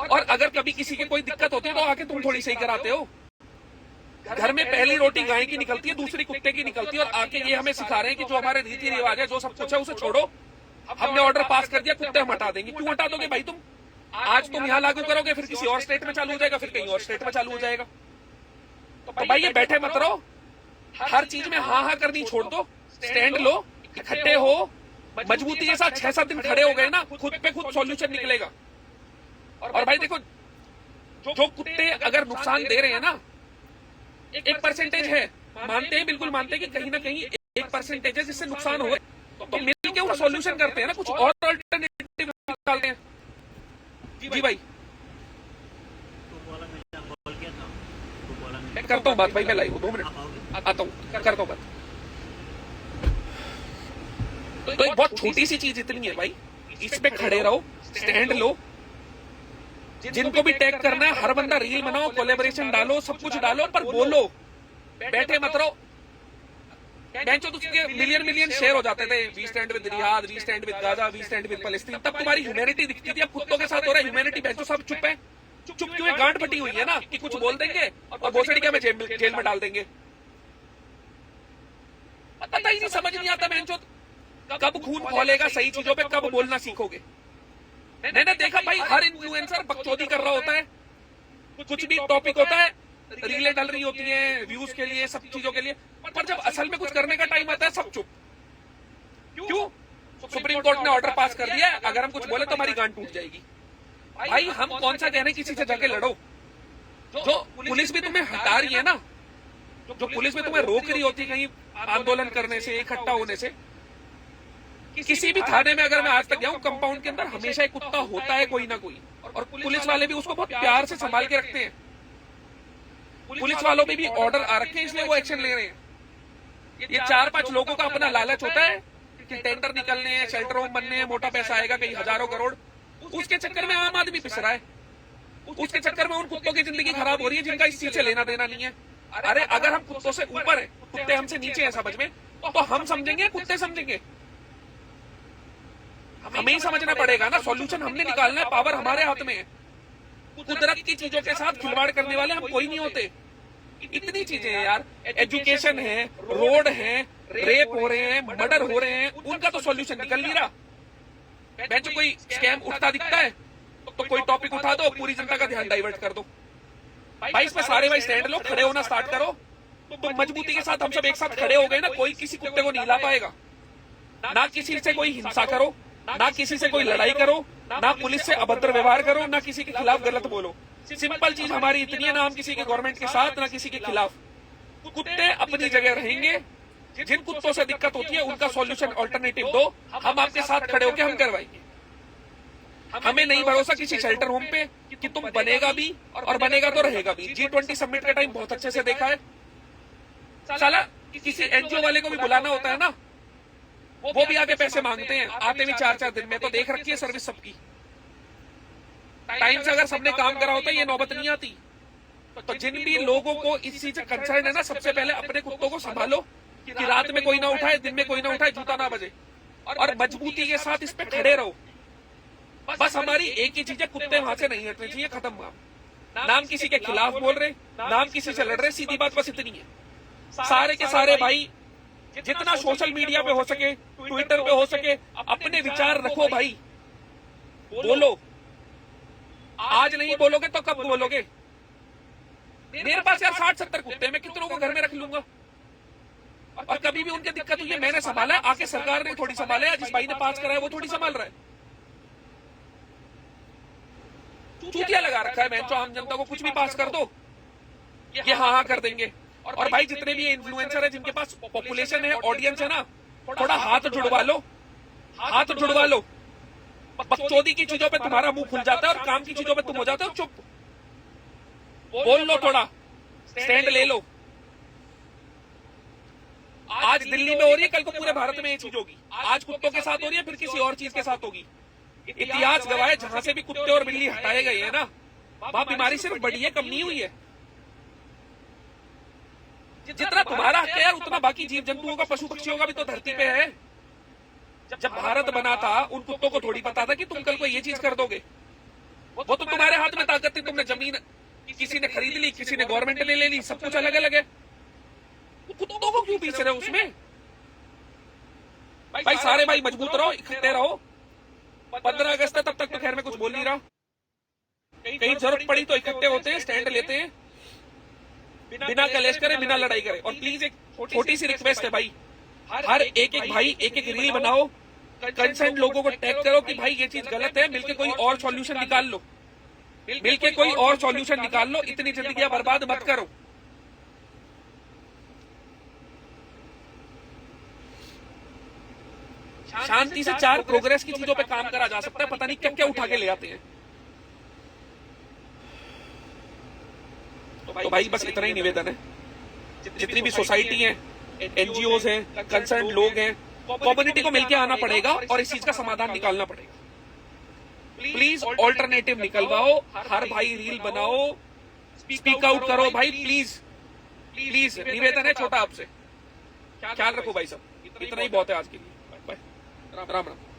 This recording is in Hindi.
और अगर कभी किसी की कोई दिक्कत होती है तो आके तुम थोड़ी सही कराते हो। घर में पहली रोटी गाय की निकलती है, दूसरी कुत्ते की निकलती है, और आके ये हमें सिखा रहे हैं कि जो हमारे रीति रिवाज है, जो सब कुछ है, उसे छोड़ो। हमने ऑर्डर पास कर दिया, कुत्ते हम हटा देंगे। क्यों हटा दोगे भाई तुम? आज तुम यहाँ लागू करोगे, फिर किसी और स्टेट में चालू हो जाएगा, फिर कहीं और स्टेट में चालू हो जाएगा। तो भाई ये बैठे मत रहो, हर चीज में हाँ हाँ करनी छोड़ दो, स्टैंड लो, इकट्ठे हो, मजबूती के साथ 6-7 दिन खड़े हो गए ना, खुद पे खुद सॉल्यूशन निकलेगा। और भाई देखो, जो कुत्ते अगर नुकसान दे रहे हैं ना, 1% है, मानते हैं, बिल्कुल मानते हैं कि कहीं ना कहीं 1% है जिससे नुकसान हो, तो मिलके वो सॉल्यूशन करते हैं ना, कुछ और अल्टरनेटिव निकालते हैं। जी भाई मैं करता हूँ बात भाई, मैं लाइव हूँ, 2 मिनट आता हूँ, करता हूँ बात। तो एक बहुत छोटी सी चीज इतनी है भाई, इस पे खड़े रहो, स्टैंड लो, जिनको भी टैग करना है हर बंदा रील बनाओ, कोलैबोरेशन डालो, सब कुछ डालो, पर बोलो, बैठे मत रहो। बेंचो तो उसके मिलियन शेयर हो जाते थे, we stand with Riyadh, we stand with Gaza, we stand with फलस्तीन, तब तुम्हारी ह्यूमैनिटी दिखती थी। अब कुत्तों के साथ हो रहा है ह्यूमैनिटी, बेंचो सब चुप है। चुप क्यों है? गांठ फटी हुई है ना कि कुछ बोल देंगे और भोसड़ी के हमें जेल में डाल देंगे। पता ही नहीं, समझ नहीं आता बेंचो कब खून खोलेगा सही चीजों पे, कब बोलना सीखोगे। मैंने देखा भाई, हर इन्फ्लुएंसर बकचोदी कर रहा होता है, कुछ भी टॉपिक होता है, रीलें डल रही होती हैं व्यूज के लिए, सब चीजों के लिए, पर जब असल में कुछ करने का टाइम आता है सब चुप। क्यों? सुप्रीम कोर्ट ने ऑर्डर पास कर दिया है, अगर हम कुछ बोले तो हमारी गांड टूट जाएगी। भाई हम कौन सा कह रहे हैं किसी से जाके लड़ो? जो पुलिस भी तुम्हें हटा रही है ना, जो पुलिस भी तुम्हें रोक रही होती है कहीं आंदोलन करने से, इकट्ठा होने से, किसी भी थाने में अगर मैं आज तक गया हूँ, कंपाउंड के अंदर हमेशा एक कुत्ता होता है कोई ना कोई, और पुलिस वाले भी उसको बहुत प्यार से संभाल के रखते हैं। पुलिस वालों पे भी ऑर्डर आ रखे हैं, इसलिए वो एक्शन ले रहे हैं। ये 4-5 लोगों का अपना लालच होता है कि टेंडर निकलने हैं, शेल्टर होम बनने हैं, मोटा पैसा आएगा, कई हजारों करोड़, उसके चक्कर में आम आदमी पिस रहा है, उसके चक्कर में उन कुत्तों की जिंदगी खराब हो रही है जिनका इस चीज से लेना देना नहीं है। अरे अगर हम कुत्तों से ऊपर है, कुत्ते हमसे नीचे है समझ में, तो हम समझेंगे, कुत्ते समझेंगे? हमें ही समझना पड़ेगा ना, सॉल्यूशन हमने निकालना है, पावर हमारे हाथ में है। कुदरत की चीजों के साथ खिलवाड़ करने वाले हम कोई नहीं होते। इतनी चीजें हैं यार, एजुकेशन है, रोड है, रेप हो रहे हैं, मर्डर हो रहे हैं, उनका तो सॉल्यूशन निकल नहीं रहा। बेंच कोई स्कैम उठता दिखता है तो कोई टॉपिक उठा दो, पूरी जनता का ध्यान डाइवर्ट कर दो। भाई इसमें सारे भाई स्टैंड लो, खड़े होना स्टार्ट करो, तो मजबूती के साथ हम सब एक साथ खड़े हो गए ना, कोई किसी कुत्ते को नहीं ला पाएगा। ना किसी से कोई हिंसा करो, ना किसी से कोई लड़ाई करो, ना पुलिस से अभद्र व्यवहार करो, ना किसी के खिलाफ गलत बोलो। सिंपल चीज हमारी इतनी है, ना हम किसी के गवर्नमेंट के साथ, ना किसी के खिलाफ। कुत्ते अपनी जगह रहेंगे, जिन कुत्तों से दिक्कत होती है उनका सॉल्यूशन ऑल्टरनेटिव दो, हम आपके साथ खड़े होकर हम करवाएंगे। हमें नहीं भरोसा किसी शेल्टर होम पे कि तुम बनेगा भी और बनेगा तो रहेगा भी। G20 समिट का टाइम बहुत अच्छे से देखा है, साला किसी एनजीओ वाले को भी बुलाना होता है ना, वो भी आके पैसे मांगते हैं, आते भी 4-4 दिन में। तो देख रखी है सर्विस सबकी, टाइम से अगर सबने काम करा होता ये नौबत नहीं आती। तो जिन भी लोगों को इस चीज से कंसर्न है ना, सबसे पहले अपने कुत्तों को संभालो कि रात में कोई ना उठाए, दिन में कोई ना उठाए, जूता ना बजे, और मजबूती के साथ इस पे खड़े रहो। बस हमारी एक ही चीज है, कुत्ते वहां से नहीं हटने चाहिए, खत्म काम। नाम किसी के खिलाफ बोल रहे, नाम किसी से लड़ रहे, सीधी बात बस इतनी है। सारे के सारे भाई जितना सोशल मीडिया पे हो सके, ट्विटर पे हो सके, अपने विचार रखो भाई, बोलो। आज नहीं बोलोगे तो कब बोलोगे? मेरे पास यार 60-70 कुत्ते, मैं कितनों को घर में रख लूंगा? और कभी भी उनकी दिक्कत हुई है मैंने संभाला, आके सरकार ने थोड़ी संभाला है, जिस भाई ने पास कराया वो थोड़ी संभाल रहा है। चूतिया लगा रखा है बेंचो आम जनता को, कुछ भी पास कर दो ये हाँ हाँ कर देंगे। और भाई जितने भी इन्फ्लुएंसर है, जिनके पास पॉपुलेशन है, ऑडियंस है ना, थोड़ा हाथ जुड़वा लो, हाथ जुड़वा लो। बकचोदी की चीजों पे तुम्हारा मुंह खुल जाता है और काम की चीजों पे तुम हो जाते हो चुप। बोल लो, थोड़ा स्टैंड ले लो। आज दिल्ली में हो रही है, कल को पूरे भारत में ये चीज होगी। आज कुत्तों के साथ हो रही है, फिर किसी और चीज के साथ होगी। इतिहास गवाह है, जहां से भी कुत्ते और बिल्ली हटाए गए हैं ना, वहां बीमारी सिर्फ बढ़ी है, कम नहीं हुई है। जितना तुम्हारा हक है यार, उतना बाकी जीव जंतुओं का, पशु पक्षियों का भी तो धरती पे है। जब भारत बना था, उन कुत्तों को थोड़ी पता था कि तुम कल को ये चीज कर दोगे। वो तो तुम्हारे हाथ में ताकत थी, तुमने जमीन किसी ने खरीद ली, किसी ने गवर्नमेंट ने ले ली, सब कुछ अलग अलग है। कुत्तों को क्यों पीस रहे हो उसमें? भाई सारे भाई मजबूत रहो, इकट्ठे रहो। 15 अगस्त है, तब तक तो खैर मैं कुछ बोल नहीं रहा। कहीं जरूरत पड़ी तो इकट्ठे होते हैं, स्टैंड लेते हैं, बिना कलेश करे, बिना लड़ाई करे। और प्लीज एक छोटी सी रिक्वेस्ट है भाई, हर एक भाई एक रील बनाओ, कंसर्न लोगों को टैग करो कि भाई ये चीज गलत है, मिलके कोई और सॉल्यूशन निकाल लो, मिलके कोई और सॉल्यूशन निकाल लो, इतनी जिंदगियां बर्बाद मत करो। शांति से 4 प्रोग्रेस की चीजों पे काम करा जा सकता है, पता नहीं क्या क्या उठा के ले आते हैं। तो भाई बस इतना ही निवेदन है, जितनी भी सोसाइटी है, एनजीओज हैं, कंसर्न लोग हैं, कम्युनिटी को मिलकर आना पड़ेगा और इस चीज का समाधान निकालना पड़ेगा। प्लीज ऑल्टरनेटिव निकलवाओ, हर भाई रील बनाओ, स्पीक आउट करो भाई, प्लीज प्लीज निवेदन है छोटा आपसे। ख्याल रखो भाई सब, इतना ही बहुत है आज के लिए। बाय, राम राम।